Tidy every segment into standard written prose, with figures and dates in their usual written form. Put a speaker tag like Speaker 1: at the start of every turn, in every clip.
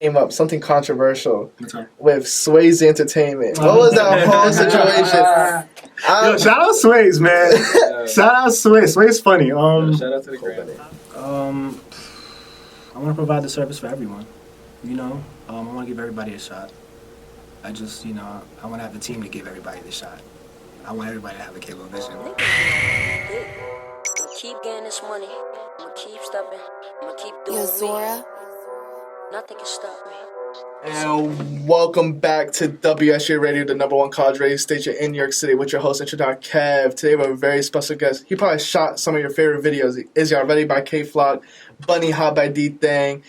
Speaker 1: came up something controversial
Speaker 2: What's up?
Speaker 1: with Swayze Entertainment. What was that whole situation?
Speaker 2: Yo, shout out Swayze, man. Shout out Swayze. Swayze's funny.
Speaker 3: Shout out to the gram.
Speaker 2: I want to provide the service for everyone. You know, I want to give everybody a shot. I just, you know, I want to have the team to give everybody the shot. I want everybody to have a KLO vision.
Speaker 4: Keep getting this money. I'ma keep stepping. I'ma keep doing
Speaker 5: Yo, Zora.
Speaker 4: Nothing can stop me.
Speaker 1: And welcome back to WSJU Radio, the #1 college radio station in New York City, with your host, Introductor Kev. Today we have a very special guest. He probably shot some of your favorite videos. Is Y'all Ready by K-Flock, Bunny Hop by D-Thang,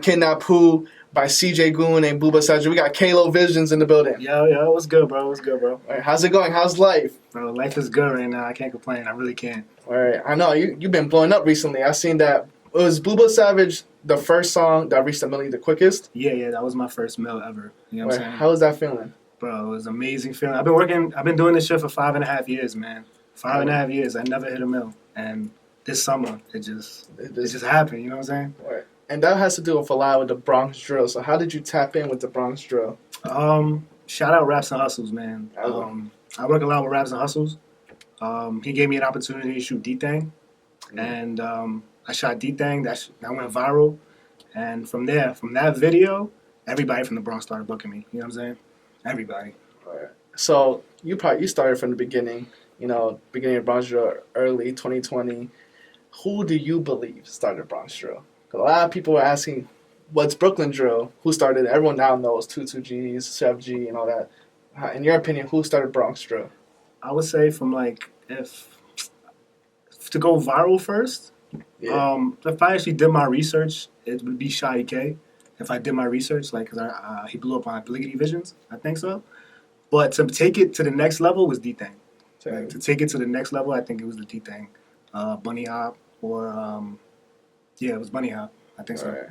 Speaker 1: Kidnap Who by CJ Goon and Booba Sajid. We got KLO Vizionz in the building.
Speaker 2: Yo, what's good, bro? What's good, bro?
Speaker 1: All right, how's it going? How's life?
Speaker 2: Bro, life is good right now. I can't complain. I really can't.
Speaker 1: All right, I know you've been blowing up recently. I seen that. Was Booba Savage the first song that reached a million the quickest?
Speaker 2: Yeah, that was my first mill ever. You know what I'm saying?
Speaker 1: How was that feeling?
Speaker 2: Bro, it was an amazing feeling. I've been doing this shit for 5.5 years, man. 5.5 years. I never hit a mill. And this summer, it just happened, you know what I'm saying?
Speaker 1: Right. And that has to do with a lot with the Bronx drill. So how did you tap in with the Bronx drill?
Speaker 2: Shout out Raps and Hustles, man. I work a lot with Raps and Hustles. He gave me an opportunity to shoot D-Thang. And I shot D-Thang. That went viral. And from that video, everybody from the Bronx started booking me. You know what I'm saying? Everybody.
Speaker 1: Right. So you started from the beginning, beginning of Bronx drill, early 2020. Who do you believe started Bronx drill? Because a lot of people were asking, what's Brooklyn drill? Who started it? Everyone now knows 22Gs, Chef G, and all that. In your opinion, who started Bronx drill?
Speaker 2: I would say if to go viral first, if I actually did my research, it would be Shy K. If I did my research, because he blew up on WSJU Vizionz, I think so. But to take it to the next level was D-Thang. To take it to the next level, I think it was the D-Thang. Bunny Hop or, it was Bunny Hop. I think so.
Speaker 1: Right.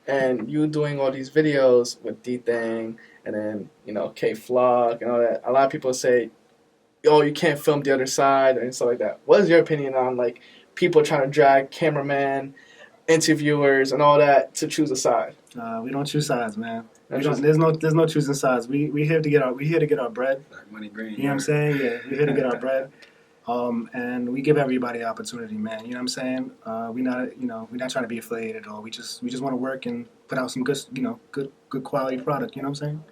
Speaker 1: And you doing all these videos with D-Thang and then, K-Flock and all that. A lot of people say, you can't film the other side and stuff like that. What is your opinion on, people trying to drag cameramen, interviewers, and all that to choose a side?
Speaker 2: We don't choose sides, man. There's no choosing sides. We here to get our bread.
Speaker 3: Black money green.
Speaker 2: You know what I'm saying? Yeah, we're here to get our bread. And we give everybody opportunity, man. You know what I'm saying? We're not trying to be affiliated at all. We just want to work and put out some good quality product. You know what I'm saying?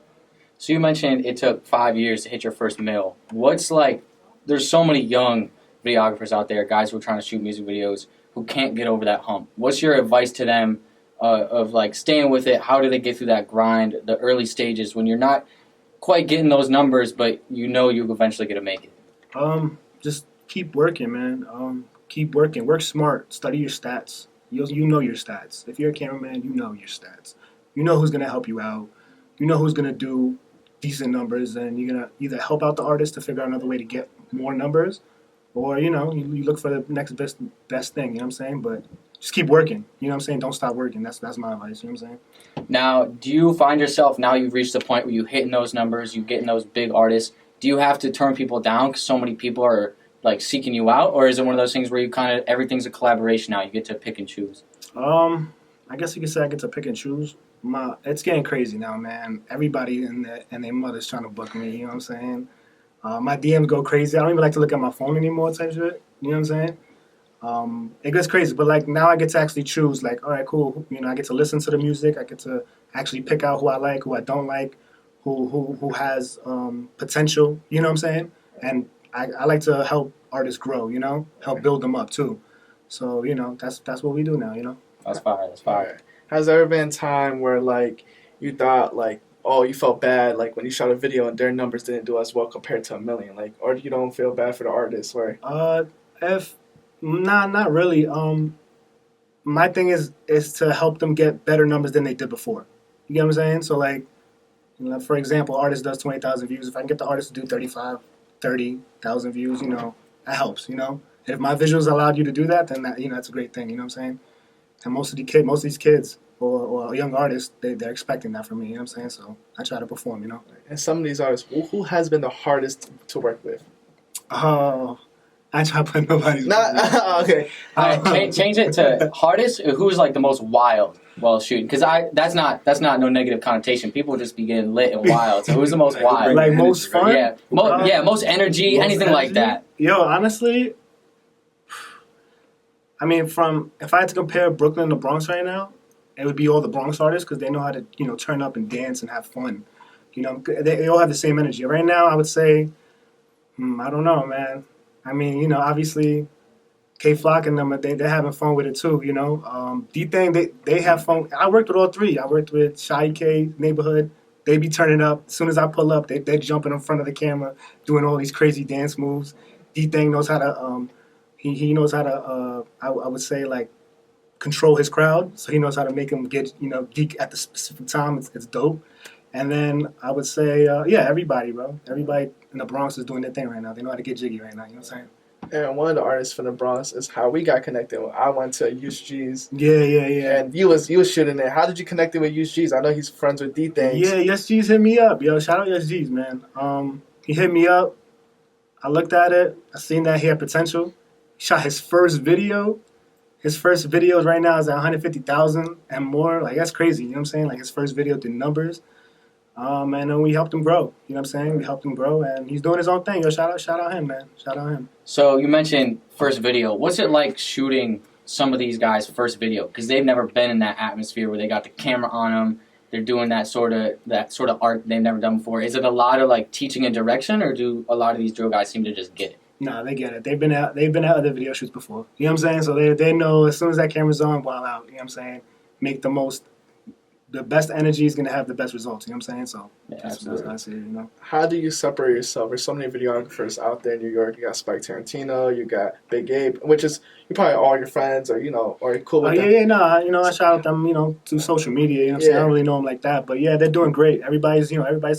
Speaker 6: So you mentioned it took 5 years to hit your first mill. There's so many young videographers out there, guys who are trying to shoot music videos who can't get over that hump. What's your advice to them of staying with it? How do they get through that grind, the early stages when you're not quite getting those numbers, but you're eventually going to make it?
Speaker 2: Just keep working, man. Keep working. Work smart. Study your stats. You know your stats. If you're a cameraman, you know your stats. You know who's going to help you out. You know who's going to do decent numbers, and you're going to either help out the artist to figure out another way to get more numbers, or, you look for the next best thing, you know what I'm saying? But just keep working, you know what I'm saying? Don't stop working. That's my advice, you know what I'm saying?
Speaker 6: Now, do you find yourself, now you've reached the point where you're hitting those numbers, you're getting those big artists, do you have to turn people down because so many people are, seeking you out? Or is it one of those things where you everything's a collaboration now, you get to pick and choose?
Speaker 2: I guess you could say I get to pick and choose. It's getting crazy now, man. Everybody and their mother's trying to book me, you know what I'm saying? My DMs go crazy. I don't even like to look at my phone anymore type shit, you know what I'm saying? It gets crazy, but now I get to actually choose, all right, cool. I get to listen to the music. I get to actually pick out who I like, who I don't like, who has potential, you know what I'm saying? And I like to help artists grow, help build them up too. So, that's what we do now,
Speaker 6: That's fire.
Speaker 1: Has there ever been a time where, you thought, you felt bad, when you shot a video and their numbers didn't do as well compared to a million? Or you don't feel bad for the artists, right?
Speaker 2: Not really. My thing is to help them get better numbers than they did before. You get what I'm saying? So, for example, artist does 20,000 views. If I can get the artist to do 30,000 views, that helps, And if my visuals allowed you to do that, then that's a great thing, you know what I'm saying? And most of these kids or young artists, they're expecting that from me, you know what I'm saying? So I try to perform,
Speaker 1: And some of these artists, who has been the hardest to work with?
Speaker 2: I try to put nobody's
Speaker 1: okay.
Speaker 6: Change it to hardest. Who's the most wild? while shooting? Because that's not no negative connotation. People just be getting lit and wild. So who's the most wild?
Speaker 2: Like most fun?
Speaker 6: Yeah, most energy,
Speaker 2: Most
Speaker 6: anything like that.
Speaker 2: Yo, honestly, I mean, if I had to compare Brooklyn to Bronx right now, it would be all the Bronx artists because they know how to, turn up and dance and have fun. They all have the same energy. Right now, I would say, I don't know, man. I mean, obviously, K-Flock and them, they're having fun with it too, D-Thing, they have fun. I worked with all three. I worked with Shy K, Neighborhood. They be turning up. As soon as I pull up, they're jumping in front of the camera, doing all these crazy dance moves. D-Thing knows how to, he knows how to, I would say, like, control his crowd. So he knows how to make them get, geek at the specific time. It's dope. And then I would say, everybody, bro. Everybody in the Bronx is doing their thing right now. They know how to get jiggy right now. You know what I'm saying?
Speaker 1: And one of the artists from the Bronx is how we got connected. I went to USG's.
Speaker 2: Yeah.
Speaker 1: And you was shooting there. How did you connect with USG's? I know he's friends with D-Things.
Speaker 2: Yeah, USG's hit me up. Yo, shout out USG's, man. He hit me up. I looked at it. I seen that he had potential. He shot his first video. His first video right now is at 150,000 and more. Like, that's crazy. You know what I'm saying? Like, his first video did numbers. And then we helped him grow. You know what I'm saying? We helped him grow, and he's doing his own thing. Yo, shout out him, man. Shout out him.
Speaker 6: So you mentioned first video. What's it like shooting some of these guys' first video? Because they've never been in that atmosphere where they got the camera on them. They're doing that sort of art they've never done before. Is it a lot of like teaching and direction, or do a lot of these drill guys seem to just get it?
Speaker 2: Nah, they get it. They've been at other video shoots before. You know what I'm saying? So they know as soon as that camera's on, wild out. You know what I'm saying? Make the best energy is going to have the best results. You know what I'm saying? So that's what I say,
Speaker 1: How do you separate yourself? There's so many videographers out there in New York. You got Spike Tarantino, you got Big Ape, which is you probably all your friends or or you're cool with them.
Speaker 2: I shout out them, through social media. You know what I'm saying? I don't really know them like that, but yeah, they're doing great. Everybody's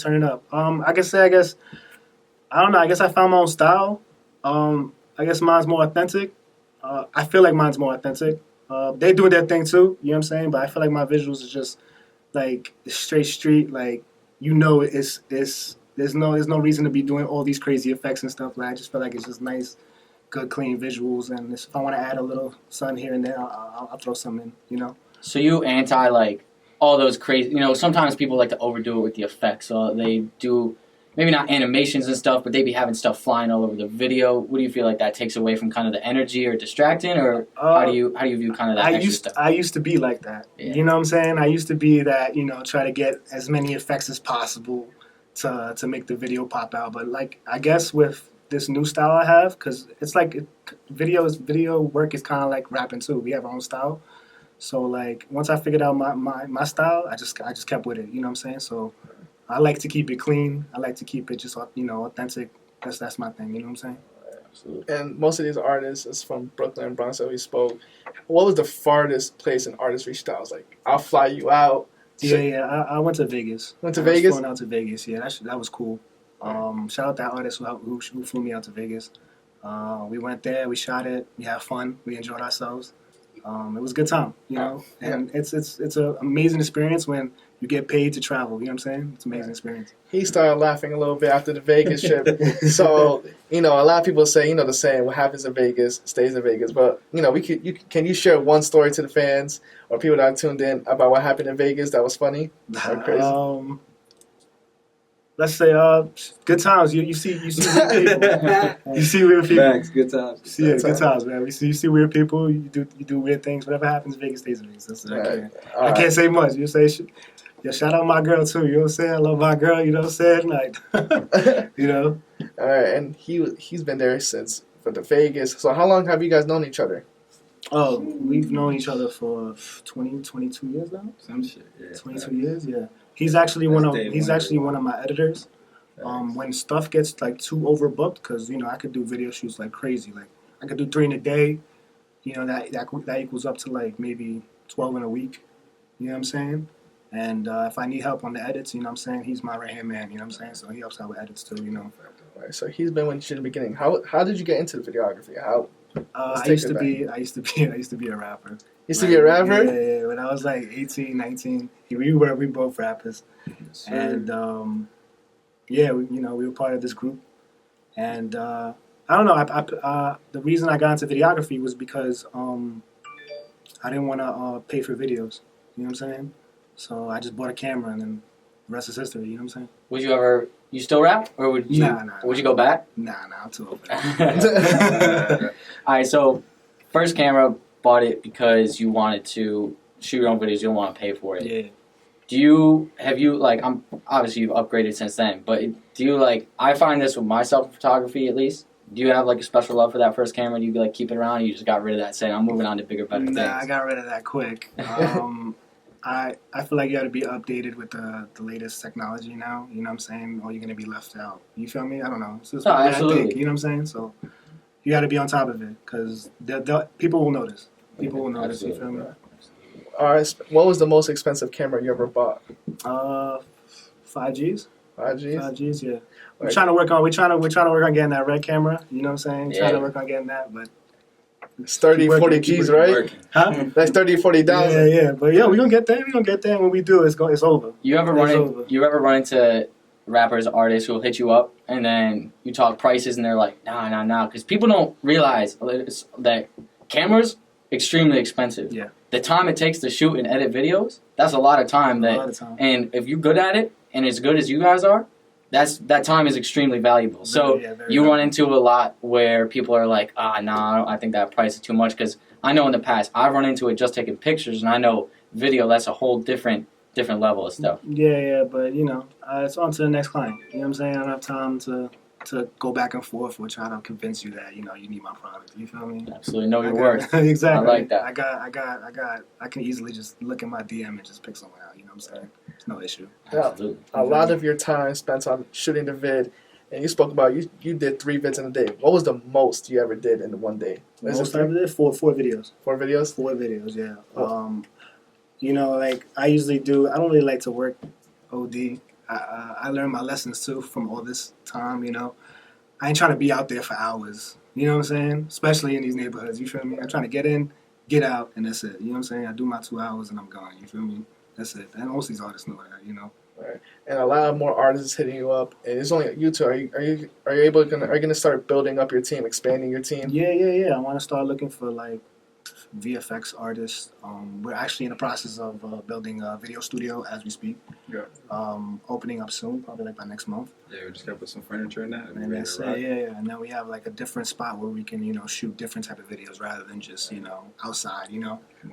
Speaker 2: turning up. I guess I don't know. I guess I found my own style. I guess mine's more authentic. I feel like mine's more authentic. They do their thing too. You know what I'm saying? But I feel like my visuals is just like straight street, like it's there's no reason to be doing all these crazy effects and stuff. Like I just feel like it's just nice, good, clean visuals. And if I want to add a little sun here and there, I'll throw some in.
Speaker 6: So you anti like all those crazy? Sometimes people like to overdo it with the effects. So they do maybe not animations and stuff, but they be having stuff flying all over the video. What do you feel like that takes away from kind of the energy or distracting, or how do you view kind of that extra stuff?
Speaker 2: I used to be like that. Yeah. You know what I'm saying? I used to be that, try to get as many effects as possible to make the video pop out. But like, I guess with this new style I have, because it's like video work is kind of like rapping too. We have our own style. So like, once I figured out my style, I just kept with it. You know what I'm saying? So I like to keep it clean. I like to keep it just, authentic. That's my thing. You know what I'm saying?
Speaker 1: Absolutely. And most of these artists is from Brooklyn and Bronx that we spoke. What was the farthest place an artist reached out? I was like, I'll fly you out.
Speaker 2: I went to Vegas.
Speaker 1: Went to Vegas?
Speaker 2: Going out to Vegas. Yeah, that was cool. Shout out that artist who flew me out to Vegas. We went there. We shot it. We had fun. We enjoyed ourselves. It was a good time, and it's an amazing experience when you get paid to travel. You know what I'm saying? It's an amazing experience.
Speaker 1: He started laughing a little bit after the Vegas trip. So, a lot of people say, the saying, what happens in Vegas stays in Vegas. But, can you share one story to the fans or people that are tuned in about what happened in Vegas that was funny or crazy?
Speaker 2: Let's say, good times. You see weird people. You see weird people.
Speaker 3: Thanks, good times.
Speaker 2: Good times, man. You see weird people. You do weird things. Whatever happens in Vegas stays in Vegas. That's what I can't say much. You say, shout out my girl too. You know what I'm saying? I love my girl. You know what I'm saying? Like,
Speaker 1: All right, and he's been there since for the Vegas. So how long have you guys known each other?
Speaker 2: Oh, we've known each other for 22 years now.
Speaker 3: Some shit. Yeah.
Speaker 2: 22 years. Yeah. He's actually one of my editors. When stuff gets like too overbooked, because I could do video shoots like crazy. Like I could do 3 in a day. That equals up to like maybe 12 in a week. You know what I'm saying? And if I need help on the edits, you know what I'm saying, he's my right hand man. You know what I'm saying? So he helps out with edits too.
Speaker 1: Right, so he's been with you in the beginning. How did you get into the videography?
Speaker 2: I used to be a rapper.
Speaker 1: Used to be a rapper?
Speaker 2: Yeah. When I was like 18, 19, we both rappers. And we were part of this group. And I don't know. The reason I got into videography was because I didn't want to pay for videos. You know what I'm saying? So I just bought a camera, and then the rest is history. You know what I'm saying?
Speaker 6: Would you ever? You still rap, or would you? Would you go back?
Speaker 2: Nah, I'm too old.
Speaker 6: All right. So, first camera, bought it because you wanted to shoot your own videos. You don't want to pay for it.
Speaker 2: Yeah.
Speaker 6: Have you like? I'm obviously you've upgraded since then, but do you like? I find this with myself photography at least. Do you have like a special love for that first camera? Do you like keep it around? Or you just got rid of that, saying I'm moving on to bigger, better things.
Speaker 2: Nah, I got rid of that quick. I feel like you got to be updated with the latest technology now. You know what I'm saying? Or you're gonna be left out. You feel me? I don't know. It's just what I think, you know what I'm saying? So you got to be on top of it because people will notice. People will notice. You feel me?
Speaker 1: All right. What was the most expensive camera you ever bought?
Speaker 2: 5Gs.
Speaker 1: 5Gs.
Speaker 2: 5Gs. Yeah. We're
Speaker 1: Right.
Speaker 2: trying to work on getting that red camera. You know what I'm saying?
Speaker 6: Yeah.
Speaker 2: Trying to work on getting that, but
Speaker 1: It's 30, 40 G's, right?
Speaker 2: huh?
Speaker 1: That's 30, 40,000.
Speaker 2: Yeah. But yeah, we gonna get there. We gonna get there. And when we do, it's over.
Speaker 6: You ever run into rappers, artists who will hit you up and then you talk prices and they're like, nah, because people don't realize that cameras extremely expensive.
Speaker 2: Yeah.
Speaker 6: The time it takes to shoot and edit videos, that's a lot of time.
Speaker 2: A lot of time.
Speaker 6: And if you're good at it and as good as you guys are, that time is extremely valuable. So
Speaker 2: very
Speaker 6: you
Speaker 2: valuable.
Speaker 6: run into a lot where people are like, I think that price is too much. Because I know in the past I've run into it just taking pictures, and I know video, that's a whole different level of stuff.
Speaker 2: Yeah, but you know, it's on to the next client. You know what I'm saying? I don't have time to go back and forth or try to convince you that you need my product. You feel me?
Speaker 6: Absolutely know your worth.
Speaker 2: Exactly.
Speaker 6: I like that.
Speaker 2: I can easily just look in my DM and just pick someone out. You know what I'm saying? It's no issue.
Speaker 1: Yeah.
Speaker 6: Absolutely.
Speaker 1: A lot of your time spent on shooting the vid, and you spoke about you did 3 vids in a day. What was the most you ever did in one day?
Speaker 2: Most I ever did 4 videos.
Speaker 1: 4 videos?
Speaker 2: 4 videos, yeah.
Speaker 1: Oh.
Speaker 2: Like I usually do. I don't really like to work OD. I learned my lessons too from all this time. I ain't trying to be out there for hours. You know what I'm saying? Especially in these neighborhoods. You feel me? I'm trying to get in, get out, and that's it. You know what I'm saying? I do my 2 hours and I'm gone. You feel me? That's it. And most of these artists know that.
Speaker 1: Right. And a lot more artists hitting you up. And it's only you two. Are you gonna start building up your team, expanding your team?
Speaker 2: Yeah. I want to start looking for like VFX artists. We're actually in the process of building a video studio as we speak.
Speaker 3: Yeah.
Speaker 2: Opening up soon, probably like by next month.
Speaker 3: Yeah, we just gotta put some furniture in that.
Speaker 2: And that's yeah. And then we have like a different spot where we can shoot different type of videos rather than just outside.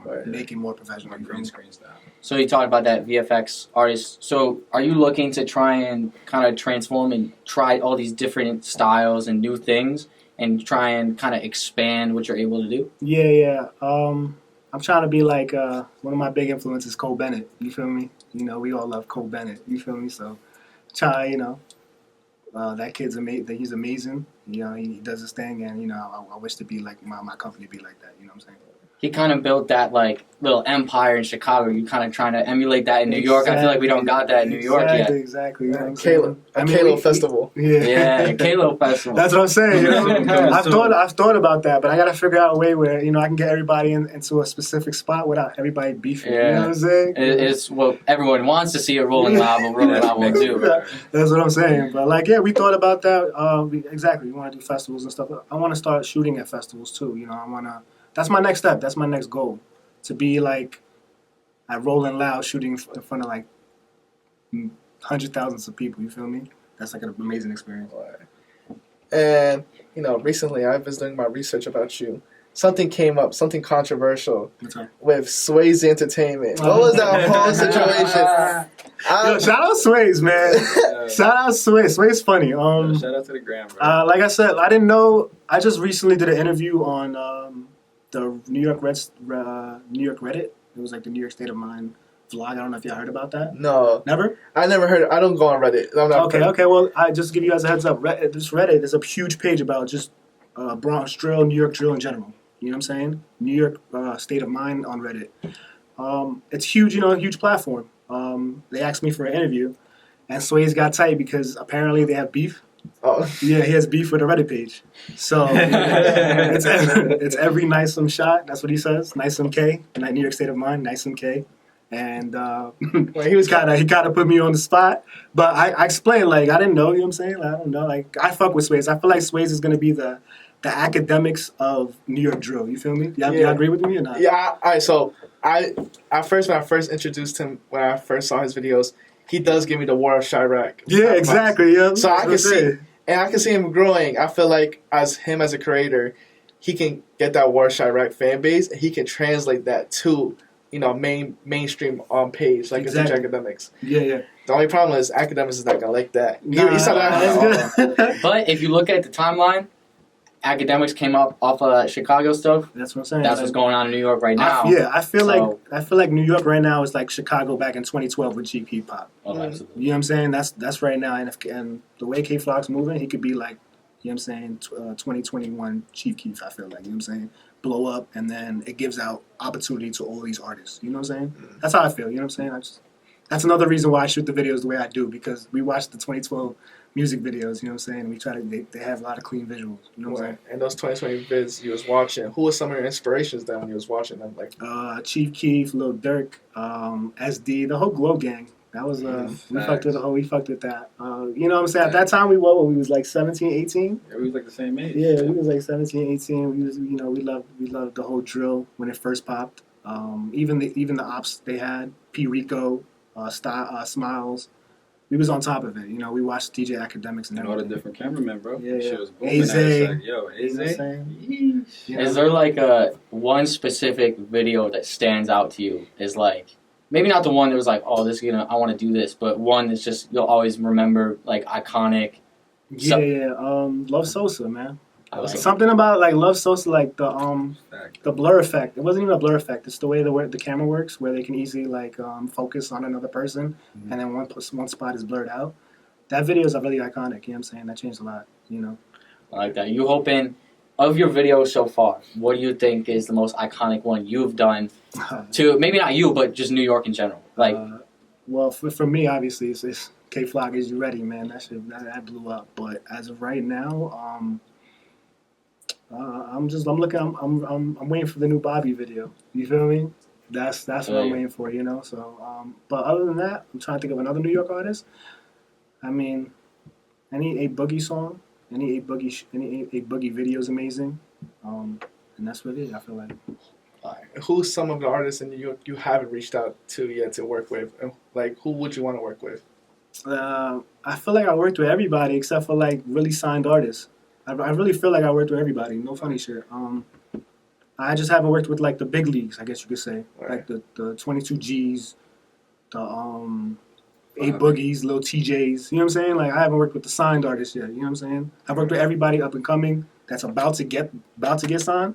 Speaker 1: Right.
Speaker 2: Make it more professional.
Speaker 3: More green screen style.
Speaker 6: So you talked about that VFX artist. So are you looking to try and kind of transform and try all these different styles and new things and try and kind of expand what you're able to do?
Speaker 2: Yeah. I'm trying to be like one of my big influences, Cole Bennett. You feel me? We all love Cole Bennett. You feel me? So try, that kid's amazing. He's amazing. He does his thing, and I wish to be like my company be like that. You know what I'm saying?
Speaker 6: He kind of built that like little empire in Chicago. You kind of trying to emulate that in New York. I feel like we don't got that in New York yet.
Speaker 2: Exactly. You know what I'm
Speaker 1: KLO,
Speaker 2: saying?
Speaker 1: KLO Festival.
Speaker 6: Yeah, KLO Festival.
Speaker 2: That's what I'm saying. I've thought about that, but I got to figure out a way where I can get everybody into a specific spot without everybody beefing.
Speaker 6: Yeah.
Speaker 2: You know what I'm saying?
Speaker 6: It's what everyone wants to see a Rolling Loud, but Rolling Loud will do.
Speaker 2: That's what I'm saying. But we thought about that. We want to do festivals and stuff. I want to start shooting at festivals too. I want to. That's my next step. That's my next goal. To be like at Rolling Loud shooting in front of like hundred thousands of people. You feel me? That's like an amazing experience.
Speaker 1: And recently I was doing my research about you. Something came up, something controversial with Swayze Entertainment. What was that whole situation?
Speaker 2: Yo, shout out Swayze, man. Shout out Swayze. Swayze funny.
Speaker 3: Shout out to the gram, bro.
Speaker 2: Like I said, I didn't know. I just recently did an interview on the New York Reddit. It was like the New York State of Mind vlog. I don't know if y'all heard about that.
Speaker 1: No.
Speaker 2: Never?
Speaker 1: I never heard. I don't go on Reddit. I'm not
Speaker 2: Okay. Well, I just give you guys a heads up. This Reddit is a huge page about just Bronx drill, New York drill in general. You know what I'm saying? New York State of Mind on Reddit. It's huge, a huge platform. They asked me for an interview, and Swayze got tight because apparently they have beef.
Speaker 1: Oh.
Speaker 2: Yeah, he has beef with the Reddit page. So it's every NYSM shot. That's what he says. NYSM K, New York State of Mind, NYSM K. And
Speaker 1: he was
Speaker 2: kind of put me on the spot. But I explained, I didn't know, you know what I'm saying? I don't know. I fuck with Swayze. I feel like Swayze is going to be the the academics of New York drill. You feel me? Y'all agree with me or not?
Speaker 1: Yeah. All right. So when I first introduced him, when I first saw his videos, he does give me the War of Chirac.
Speaker 2: Yeah, exactly. Yeah.
Speaker 1: So I can see him growing. I feel like as a creator, he can get that War of Chirac fan base, and he can translate that to mainstream on page like it's academics.
Speaker 2: Yeah.
Speaker 1: The only problem is academics is not gonna like that.
Speaker 2: Nah,
Speaker 6: But if you look at the timeline, academics came up off of Chicago stuff.
Speaker 2: That's what I'm saying.
Speaker 6: That's what's going on in New York right now.
Speaker 2: I feel like New York right now is like Chicago back in 2012 with cheap hip hop.
Speaker 6: Oh, absolutely.
Speaker 2: You know what I'm saying? That's right now, and the way K Flock's moving, he could be like, you know what I'm saying, 2021 Chief Keef. I feel like, you know what I'm saying, blow up, and then it gives out opportunity to all these artists. You know what I'm saying? That's how I feel. You know what I'm saying? That's another reason why I shoot the videos the way I do, because we watch the 2012 music videos, you know what I'm saying? And we try to, they have a lot of clean visuals, you know what I'm saying?
Speaker 1: And those 2020 vids you was watching, who were some of your inspirations then when you was watching them? Like
Speaker 2: Chief Keef, Lil Durk, SD, the whole Glow Gang. That was, we fucked with that. You know what I'm saying? At that time, we was like 17, 18.
Speaker 3: Yeah, we was like the same age.
Speaker 2: Yeah, we was like 17, 18. We was, we loved the whole drill when it first popped. Even the ops they had, P. Rico, Smiles. We was on top of it. We watched DJ Academics and
Speaker 3: all the different cameramen, bro.
Speaker 2: Yeah.
Speaker 3: Shit was booming.
Speaker 2: Like,
Speaker 3: yo,
Speaker 2: Aze.
Speaker 6: Is there like a one specific video that stands out to you? Is like maybe not the one that was like, oh, this I want to do this, but one that's just you'll always remember, like iconic.
Speaker 2: Love Sosa, man. Something about like Love Sosa, like the blur effect. It wasn't even a blur effect. It's the way the camera works, where they can easily like focus on another person, and then one spot is blurred out. That video is really iconic. You know what I'm saying? That changed a lot.
Speaker 6: I like that. You hoping of your videos so far? What do you think is the most iconic one you've done? To maybe not you, but just New York in general. Like,
Speaker 2: well, for me, obviously, it's K Flock. Is You Ready, man? That blew up. But as of right now, I'm waiting for the new Bobby video. You feel me? That's what I'm waiting for, So, but other than that, I'm trying to think of another New York artist. I mean, any A Boogie song, any A Boogie video is amazing. And that's what it is. I feel like.
Speaker 1: Who's some of the artists in New York you haven't reached out to yet to work with? Like, who would you want to work with?
Speaker 2: I feel like I worked with everybody except for like really signed artists. I really feel like I worked with everybody. No funny shit. I just haven't worked with like the big leagues, I guess you could say, like the 22Gs, the A Boogies, Lil TJs. You know what I'm saying? Like I haven't worked with the signed artists yet. You know what I'm saying? I've worked with everybody up and coming that's about to get signed,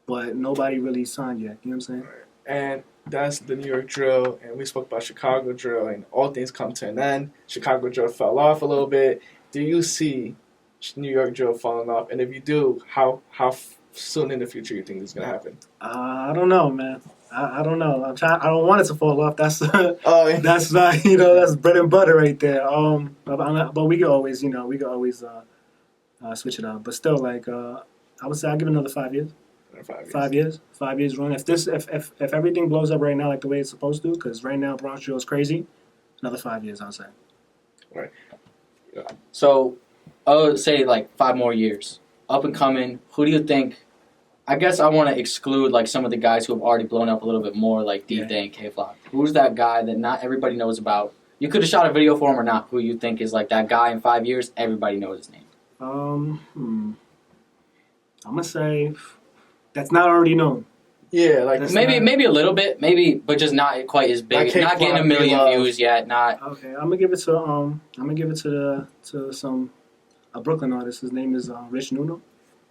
Speaker 2: but nobody really signed yet. You know what I'm saying?
Speaker 1: And that's the New York drill, and we spoke about Chicago drill, and all things come to an end. Chicago drill fell off a little bit. Do you see New York drill falling off? And if you do, how soon in the future you think this is gonna happen?
Speaker 2: I don't know, man. I don't know. I don't want it to fall off. That's that's not that's bread and butter right there. But we could always switch it up. But still, like I would say, I'll give it another 5 years. 5 years. 5 years run. If everything blows up right now like the way it's supposed to, because right now Bronx drill is crazy. Another 5 years, I'll say.
Speaker 1: Right. Yeah.
Speaker 6: So, I would say like 5 more years. Up and coming, who do you think? I guess I want to exclude like some of the guys who have already blown up a little bit more, like D-Day and K-Flock. Who's that guy that not everybody knows about? You could have shot a video for him or not. Who you think is like that guy in 5 years? Everybody knows his name.
Speaker 2: I'm gonna say that's not already known.
Speaker 1: Yeah, like
Speaker 6: maybe a little bit, but just not quite as big.
Speaker 1: Like
Speaker 6: not getting a million views yet. Not
Speaker 2: okay. I'm gonna give it to a Brooklyn artist. His name is Rich Nuno.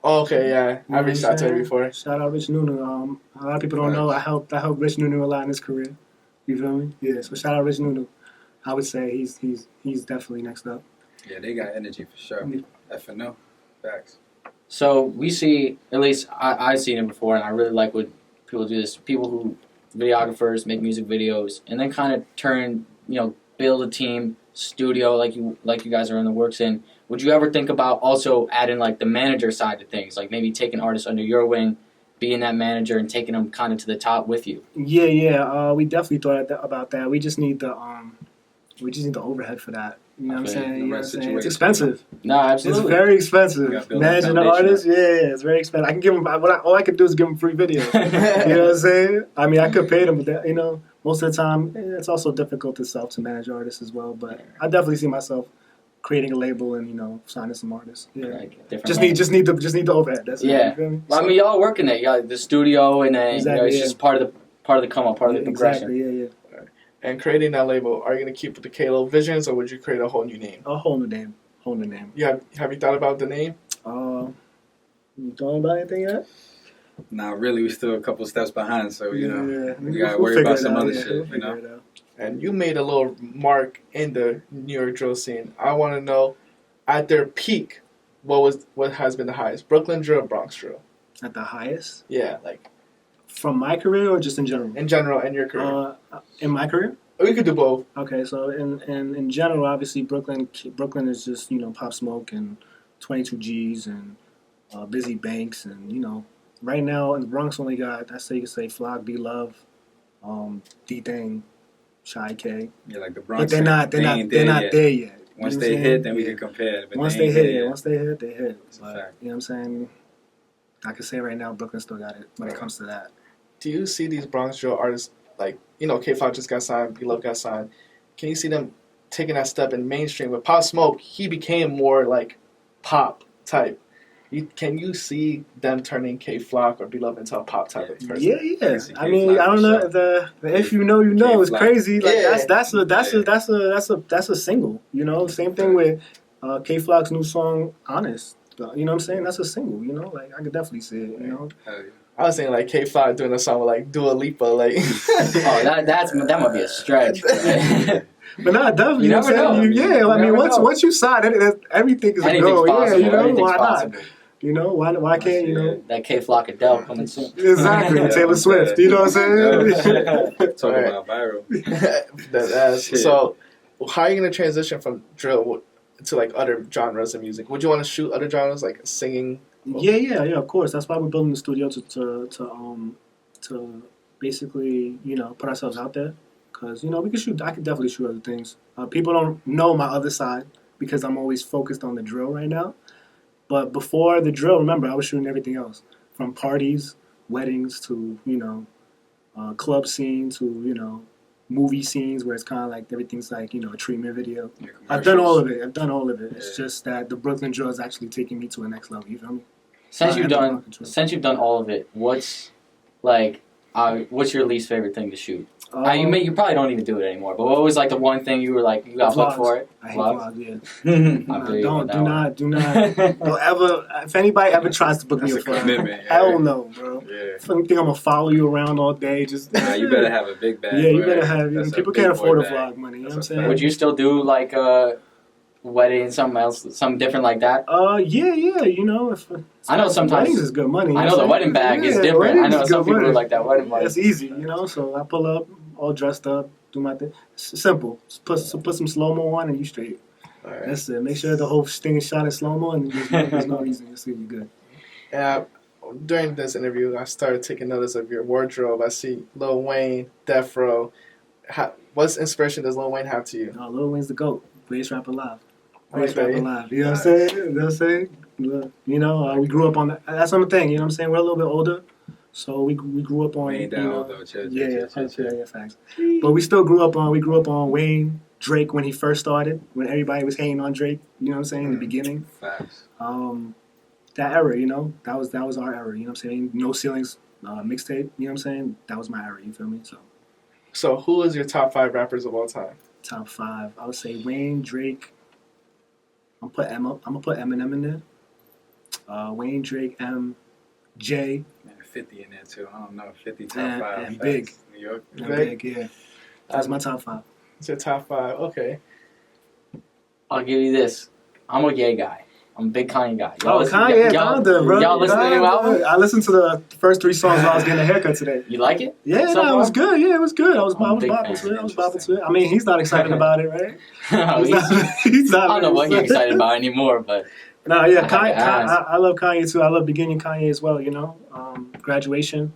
Speaker 1: Oh, okay, yeah, I reached out to him before.
Speaker 2: Shout out Rich Nuno. A lot of people don't know I helped Rich Nuno a lot in his career. You feel me? Yeah. So shout out Rich Nuno. I would say he's definitely next up.
Speaker 3: Yeah, they got energy for sure. FNO, facts.
Speaker 6: So we see, at least I've seen it before, and I really like when people do this. People who, videographers, make music videos, and then kind of turn, build a team, studio like you guys are in the works in. Would you ever think about also adding like the manager side of things, like maybe taking artists under your wing, being that manager, and taking them kind of to the top with you?
Speaker 2: Yeah. We definitely thought about that. We just need the overhead for that. You know what I'm saying? You know what I'm saying? It's
Speaker 3: situation.
Speaker 2: expensive.
Speaker 6: No, absolutely.
Speaker 2: It's very expensive.
Speaker 3: gotta build a
Speaker 2: Managing the
Speaker 3: foundation
Speaker 2: artist,
Speaker 3: up.
Speaker 2: yeah, it's very expensive. I can give him all I could do is give him free videos. You know what I'm saying? I mean, I could pay them, but that, you know, most of the time it's also difficult itself to manage artists as well. But I definitely see myself creating a label and, you know, signing some artists. Yeah,
Speaker 6: Like, different
Speaker 2: just need the overhead. That's it.
Speaker 6: Yeah.
Speaker 2: You feel me?
Speaker 6: Well, I mean, y'all working it. Y'all the studio, and then
Speaker 2: Exactly,
Speaker 6: you know, it's
Speaker 2: yeah.
Speaker 6: just part of the come up, part of the progression.
Speaker 2: Exactly. Yeah.
Speaker 1: And creating that label, are you gonna keep with the KLO Vizionz, or would you create a whole new name?
Speaker 2: A whole new name.
Speaker 1: Have you thought about the name?
Speaker 2: You talking about anything yet?
Speaker 3: Not really. We still a couple steps behind, so you know, we
Speaker 2: We'll
Speaker 3: gotta worry
Speaker 2: figure
Speaker 3: about
Speaker 2: it
Speaker 3: some
Speaker 2: out,
Speaker 3: other
Speaker 2: yeah,
Speaker 3: shit.
Speaker 2: we'll
Speaker 3: You
Speaker 2: figure
Speaker 3: know.
Speaker 2: it out.
Speaker 1: And you made a little mark in the New York drill scene. I want to know, at their peak, what has been the highest? Brooklyn drill, Bronx drill?
Speaker 2: At the highest?
Speaker 1: Yeah, like
Speaker 2: From my career or just in general?
Speaker 1: in general in your career.
Speaker 2: In my career?
Speaker 1: Or you could do both.
Speaker 2: Okay, so in general, obviously Brooklyn is just, you know, Pop Smoke and 22 G's and Busy Banks, and, you know, right now in the Bronx only got, I say you could say Flock, B Love, D Thing, Shy K.
Speaker 3: Yeah, like the Bronx.
Speaker 2: But they're not
Speaker 3: ain't
Speaker 2: there yet.
Speaker 3: Once
Speaker 2: You know
Speaker 3: they
Speaker 2: what I'm
Speaker 3: hit,
Speaker 2: saying?
Speaker 3: then we
Speaker 2: Yeah.
Speaker 3: can compare. But
Speaker 2: Once
Speaker 3: they
Speaker 2: they
Speaker 3: ain't
Speaker 2: hit,
Speaker 3: there yet.
Speaker 2: once they hit, they hit.
Speaker 3: It's a
Speaker 2: But,
Speaker 3: fact.
Speaker 2: you know what I'm saying? I can say right now, Brooklyn still got it when it
Speaker 3: Right.
Speaker 2: comes to that.
Speaker 1: Do you see these Bronx drill artists, like, you know, K-Flock just got signed, B-Love got signed. Can you see them taking that step in mainstream? With Pop Smoke, he became more like pop type. Can you see them turning K-Flock or B-Love into a pop type of person?
Speaker 2: Yeah.
Speaker 3: It's a
Speaker 2: I mean,
Speaker 3: K-Flock
Speaker 2: I don't
Speaker 3: for
Speaker 2: know.
Speaker 3: sure.
Speaker 2: The if you know, you know. It's
Speaker 3: K-Flock.
Speaker 2: crazy. Like
Speaker 1: Yeah.
Speaker 2: that's a single. You know, same thing with K Flock's new song, Honest. You know what I'm saying? That's a single. You know, like I could definitely see it. You know,
Speaker 3: Hell yeah.
Speaker 1: I was saying like K-Flock doing a song with like Dua Lipa, like.
Speaker 6: Oh, that might be a stretch.
Speaker 2: but no, definitely.
Speaker 6: You
Speaker 2: You know
Speaker 6: never
Speaker 2: what I'm saying?
Speaker 6: know.
Speaker 2: Yeah,
Speaker 6: You
Speaker 2: I mean,
Speaker 6: never
Speaker 2: once
Speaker 6: know.
Speaker 2: you sign it, everything is a
Speaker 6: Anything's
Speaker 2: go.
Speaker 6: possible.
Speaker 2: Yeah, you know,
Speaker 6: Anything's
Speaker 2: why
Speaker 6: possible.
Speaker 2: not? You know, why can't you know?
Speaker 6: That K-Flock Adele coming soon.
Speaker 2: Exactly,
Speaker 3: Yeah,
Speaker 2: Taylor
Speaker 3: I'm
Speaker 2: Swift.
Speaker 3: dead.
Speaker 2: You know what I'm saying?
Speaker 3: Talk
Speaker 1: Right.
Speaker 3: about viral. Shit.
Speaker 1: So, how are you gonna transition from drill to like other genres of music? Would you want to shoot other genres like singing?
Speaker 2: Yeah. Of course, that's why we're building the studio to basically, you know, put ourselves out there. Cause you know we can shoot. I could definitely shoot other things. People don't know my other side because I'm always focused on the drill right now. But before the drill, remember I was shooting everything else, from parties, weddings to, you know, club scene to, you know, movie scenes where it's kind of like everything's like, you know, a treatment video.
Speaker 3: Yeah,
Speaker 2: I've done all
Speaker 3: commercials.
Speaker 2: of it. It's
Speaker 3: Yeah.
Speaker 2: just that the Brooklyn drill is actually taking me to a next level. You feel me?
Speaker 6: Since you've
Speaker 2: I have
Speaker 6: done
Speaker 2: control.
Speaker 6: all of it, what's your least favorite thing to shoot?
Speaker 2: Um,
Speaker 6: You probably don't even do it anymore. But what was like the one thing you were like you got booked
Speaker 2: Vlogs.
Speaker 6: for it?
Speaker 2: I hate
Speaker 6: Vlogs?
Speaker 2: vlogs. Yeah.
Speaker 6: I feel you on that
Speaker 2: Do not ever. If anybody ever tries to book me a
Speaker 3: That's a
Speaker 2: vlog,
Speaker 3: commitment, yeah.
Speaker 2: hell no, bro.
Speaker 3: Yeah.
Speaker 2: Think I'm gonna follow you around all day? Just
Speaker 3: Nah, you better have a big bag.
Speaker 2: yeah, you
Speaker 3: bro.
Speaker 2: better have.
Speaker 3: That's a
Speaker 2: People
Speaker 3: big
Speaker 2: can't
Speaker 3: boy
Speaker 2: afford a
Speaker 3: bag.
Speaker 2: vlog money. You know what I'm
Speaker 3: That's a
Speaker 2: saying?
Speaker 3: fact.
Speaker 6: Would you still do like a wedding, something different like that?
Speaker 2: Yeah. You know, if
Speaker 6: I know sometimes-
Speaker 2: weddings is good money.
Speaker 6: I
Speaker 2: you
Speaker 6: know the
Speaker 2: what
Speaker 6: wedding
Speaker 2: I'm
Speaker 6: bag
Speaker 2: saying?
Speaker 6: is
Speaker 2: Yeah,
Speaker 6: different. I
Speaker 2: weddings
Speaker 6: know
Speaker 2: is
Speaker 6: some
Speaker 2: good
Speaker 6: people
Speaker 2: money.
Speaker 6: like that wedding money.
Speaker 2: It's easy, you know. So I pull up, all dressed up, do my thing. Simple. Just put some slow mo on and you straight.
Speaker 1: All right.
Speaker 2: That's it. Make sure the whole thing is shot in slow mo, and there's no reason you'll see you good.
Speaker 1: During this interview, I started taking notice of your wardrobe. I see Lil Wayne, Death Row. What inspiration does Lil Wayne have to you?
Speaker 2: Lil Wayne's the GOAT. Greatest rapper alive.
Speaker 1: Greatest
Speaker 2: Greatest rapper alive. You know what I'm saying? You know what I'm saying? You know, we grew up on that. That's one thing. You know what I'm saying? We're a little bit older, so we grew up on.
Speaker 3: Wayne down, though. Chill.
Speaker 2: Yeah, facts. But we still grew up on Wayne, Drake when he first started, when everybody was hating on Drake. You know what I'm saying? In the beginning,
Speaker 3: Facts.
Speaker 2: that era. You know, that was our era. You know what I'm saying? No Ceilings mixtape. You know what I'm saying? That was my era. You feel me?
Speaker 1: So, who is your top 5 rappers of all time?
Speaker 2: Top 5. I would say Wayne, Drake. I'm gonna put Eminem in there. Wayne, Drake, M, J,
Speaker 3: Man, 50 in there too. I don't know. 50 top
Speaker 2: And-
Speaker 3: 5.
Speaker 2: and
Speaker 3: Facts.
Speaker 2: Big.
Speaker 3: New York.
Speaker 2: and
Speaker 1: Big.
Speaker 2: Big. Yeah, that's my top 5.
Speaker 1: It's your top 5. Okay.
Speaker 6: I'll give you this. I'm a Ye guy. I'm a big Kanye guy.
Speaker 2: Kanye, bro.
Speaker 6: Y'all listen to the new album?
Speaker 2: I listened to the first 3 songs while I was getting a haircut today.
Speaker 6: You like it?
Speaker 2: Yeah,
Speaker 6: So
Speaker 2: no, it
Speaker 6: far?
Speaker 2: was good. Yeah, it was good. I was
Speaker 6: I'm a big
Speaker 2: bopping
Speaker 6: fan.
Speaker 2: to it. I was bopping to it. I mean, he's not excited about it, right?
Speaker 6: No,
Speaker 2: He's not.
Speaker 6: I don't know what he's excited about anymore, but
Speaker 2: No, yeah,
Speaker 6: I have
Speaker 2: Kanye,
Speaker 6: to ask.
Speaker 2: I love Kanye too. I love beginning Kanye as well. You know, graduation,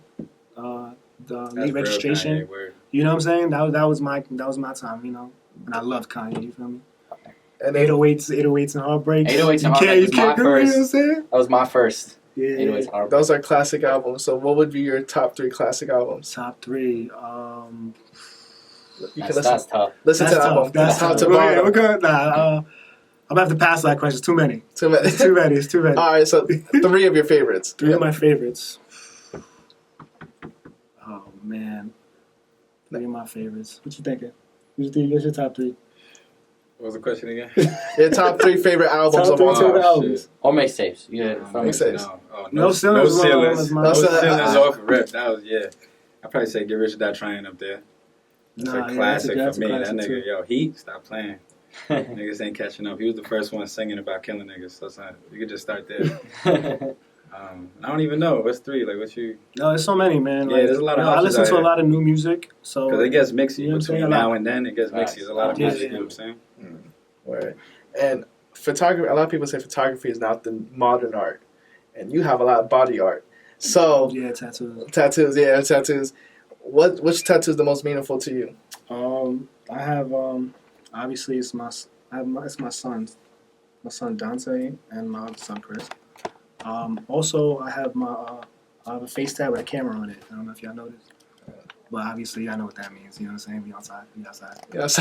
Speaker 2: the
Speaker 3: That's
Speaker 2: late
Speaker 3: real
Speaker 2: registration.
Speaker 3: Kanye, word.
Speaker 2: You know what I'm saying? That was my time. You know, and I loved Kanye. You feel me?
Speaker 1: And then
Speaker 2: 808s and Heartbreaks.
Speaker 6: 808s and
Speaker 2: You
Speaker 6: Heartbreaks was my
Speaker 2: can't agree, you know what I'm
Speaker 6: first.
Speaker 2: saying?
Speaker 6: That was my first.
Speaker 2: Yeah.
Speaker 6: 808s Heartbreaks.
Speaker 1: those are classic albums. So what would be your top 3 classic albums?
Speaker 2: Top 3.
Speaker 1: You can
Speaker 6: That's
Speaker 1: listen
Speaker 6: tough.
Speaker 1: to the album.
Speaker 2: That's
Speaker 1: top
Speaker 2: tough.
Speaker 1: to
Speaker 2: We're
Speaker 1: bottom.
Speaker 2: good. Nah, I'm gonna have to pass that question. It's too many.
Speaker 1: Too many.
Speaker 2: It's too many. It's too many.
Speaker 1: All right, so 3 of your favorites.
Speaker 2: 3 of my favorites. Oh man, 3 of my favorites. What you thinking? What's your top 3?
Speaker 3: What was the question again?
Speaker 1: Your top 3 favorite albums
Speaker 2: Top
Speaker 1: of
Speaker 2: 3
Speaker 1: all
Speaker 2: favorite
Speaker 1: time.
Speaker 2: albums.
Speaker 6: Or mixtapes. Yeah.
Speaker 1: Mixtapes.
Speaker 2: No ceilings,
Speaker 3: No
Speaker 2: bro.
Speaker 3: ceilings.
Speaker 2: That's
Speaker 3: No
Speaker 2: my-
Speaker 3: ceilings off of rip. That was, yeah. I'd probably say Get Rich or Die Trying up there. That's
Speaker 2: Nah,
Speaker 3: a
Speaker 2: yeah,
Speaker 3: classic
Speaker 2: that's a
Speaker 3: for me.
Speaker 2: classic
Speaker 3: That nigga,
Speaker 2: too.
Speaker 3: yo, Heat, stop playing. Niggas ain't catching up. He was the first one singing about killing niggas. So it's not, you could just start there. I don't even know. What's 3? Like, what you...
Speaker 2: No, there's so many, man.
Speaker 3: Yeah, there's a lot of
Speaker 2: I
Speaker 3: options
Speaker 2: listen
Speaker 3: out
Speaker 2: to a
Speaker 3: here.
Speaker 2: lot of new music, so
Speaker 3: Because it gets mixy
Speaker 2: You know what I'm
Speaker 3: between
Speaker 2: saying?
Speaker 3: now and then. It gets
Speaker 6: Right.
Speaker 3: mixy. There's a lot of
Speaker 2: Yeah,
Speaker 3: music,
Speaker 2: yeah.
Speaker 3: you know what I'm saying?
Speaker 1: Right. And photography, a lot of people say photography is not the modern art. And you have a lot of body art. So,
Speaker 2: yeah, tattoos.
Speaker 1: tattoos. Which tattoo is the most meaningful to you?
Speaker 2: I have obviously it's my son's, my son Dante and my other son Chris. Also I have I have a face tab with a camera on it. I don't know if y'all noticed, but obviously I know what that means. You know what I'm saying? Be outside.
Speaker 1: Yes.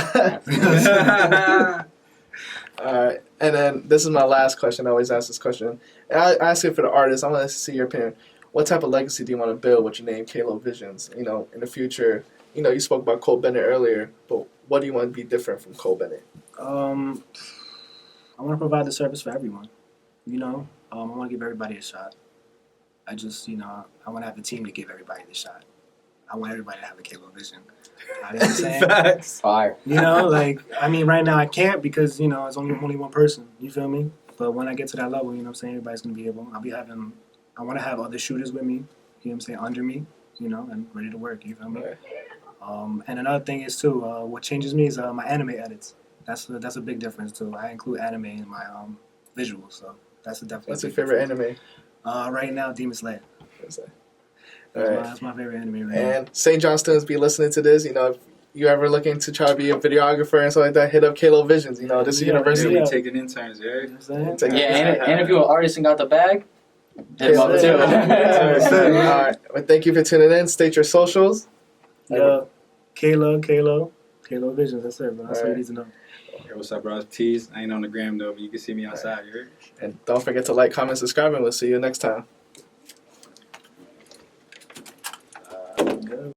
Speaker 1: All right. And then this is my last question. I always ask this question. And I ask it for the artist. I want to see your opinion. What type of legacy do you want to build with your name, KLO Vizionz? You know, in the future, you know, you spoke about Cole Bennett earlier, but what do you want to be different from Cole Bennett?
Speaker 2: I want to provide the service for everyone. You know, I want to give everybody a shot. I just, you know, I want to have the team to give everybody the shot. I want everybody to have a KLO vision. You know what I'm saying?
Speaker 3: Facts.
Speaker 6: Fire.
Speaker 2: You know, like, I mean, right now I can't because, you know, it's only one person. You feel me? But when I get to that level, you know what I'm saying, everybody's going to be able, I want to have other shooters with me, you know what I'm saying, under me, you know, and ready to work, you feel me?
Speaker 1: Right.
Speaker 2: And another thing is, too, what changes me is my anime edits. That's a big difference, too. I include anime in my visuals, so that's a definitely.
Speaker 1: What's your favorite anime?
Speaker 2: Right now, Demon Slayer.
Speaker 1: All right.
Speaker 2: That's my favorite anime right now.
Speaker 1: And St. John students be listening to this, you know, if you're ever looking to try to be a videographer and stuff like that, hit up KLO Vizionz. You know, this is
Speaker 2: Yeah,
Speaker 1: university.
Speaker 2: yeah.
Speaker 3: We taking interns, yeah.
Speaker 2: You know what I'm saying?
Speaker 6: Yeah, and if you're an artist and got the bag, hit him up
Speaker 1: Yes,
Speaker 6: too.
Speaker 1: sir. All right. Well, thank you for tuning in. State your socials.
Speaker 2: Yeah, KLO Vizionz. That's it, bro. That's all you need to know.
Speaker 3: Hey, what's up, bro? It's Tease. I ain't on the gram, though, but you can see me outside, you heard?
Speaker 1: And don't forget to like, comment, subscribe, and we'll see you next time.